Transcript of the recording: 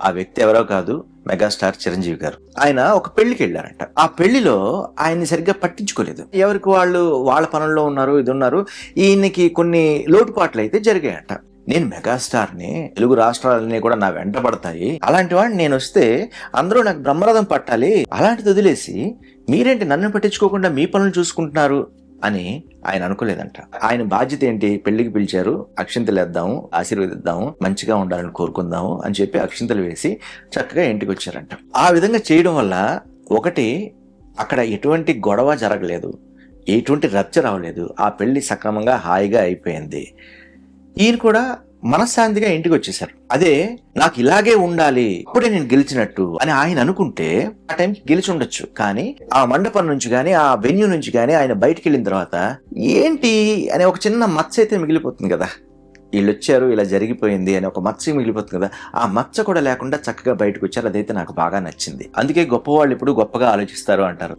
ఆ వ్యక్తి ఎవరో కాదు, మెగాస్టార్ చిరంజీవి గారు. ఆయన ఒక పెళ్లికి వెళ్ళారంట. ఆ పెళ్లిలో ఆయన్ని సరిగ్గా పట్టించుకోలేదు. ఎవరికి వాళ్ళు వాళ్ళ పనుల్లో ఉన్నారు, ఇది ఉన్నారు. ఈయనకి కొన్ని లోటుపాట్లు అయితే జరిగాయట. నేను మెగాస్టార్ని, తెలుగు రాష్ట్రాలన్నీ కూడా నా వెంట పడతాయి, అలాంటి వాడిని నేను వస్తే అందరూ నాకు బ్రహ్మరథం పట్టాలి, అలాంటిది వదిలేసి మీరేంటి నన్ను పట్టించుకోకుండా మీ పనులు చూసుకుంటున్నారు అని ఆయన అనుకోలేదంట. ఆయన బాధ్యత ఏంటి? పెళ్లికి పిలిచారు, అక్షింతలు వేద్దాము, ఆశీర్వదిద్దాము, మంచిగా ఉండాలని కోరుకుందాము అని చెప్పి అక్షింతలు వేసి చక్కగా ఇంటికి వచ్చారంట. ఆ విధంగా చేయడం వల్ల ఒకటి, అక్కడ ఎటువంటి గొడవ జరగలేదు, ఎటువంటి రచ్చ రావలేదు, ఆ పెళ్లి సక్రమంగా హాయిగా అయిపోయింది. ఈయన కూడా మనశ్శాంతిగా ఇంటికి వచ్చేసారు. అదే నాకు ఇలాగే ఉండాలి, అప్పుడే నేను గెలిచినట్టు అని ఆయన అనుకుంటే ఆ టైంకి గెలిచి ఉండొచ్చు. కానీ ఆ మండపం నుంచి కానీ ఆ వెన్యూ నుంచి కానీ ఆయన బయటికి వెళ్ళిన తర్వాత ఏంటి అనే ఒక చిన్న మచ్చ అయితే మిగిలిపోతుంది కదా. వీళ్ళు వచ్చారు, ఇలా జరిగిపోయింది అని ఒక మచ్చ మిగిలిపోతుంది కదా. ఆ మచ్చ కూడా లేకుండా చక్కగా బయటకు వచ్చారు. అదైతే నాకు బాగా నచ్చింది. అందుకే గొప్పవాళ్ళు ఇప్పుడు గొప్పగా ఆలోచిస్తారు అంటారు.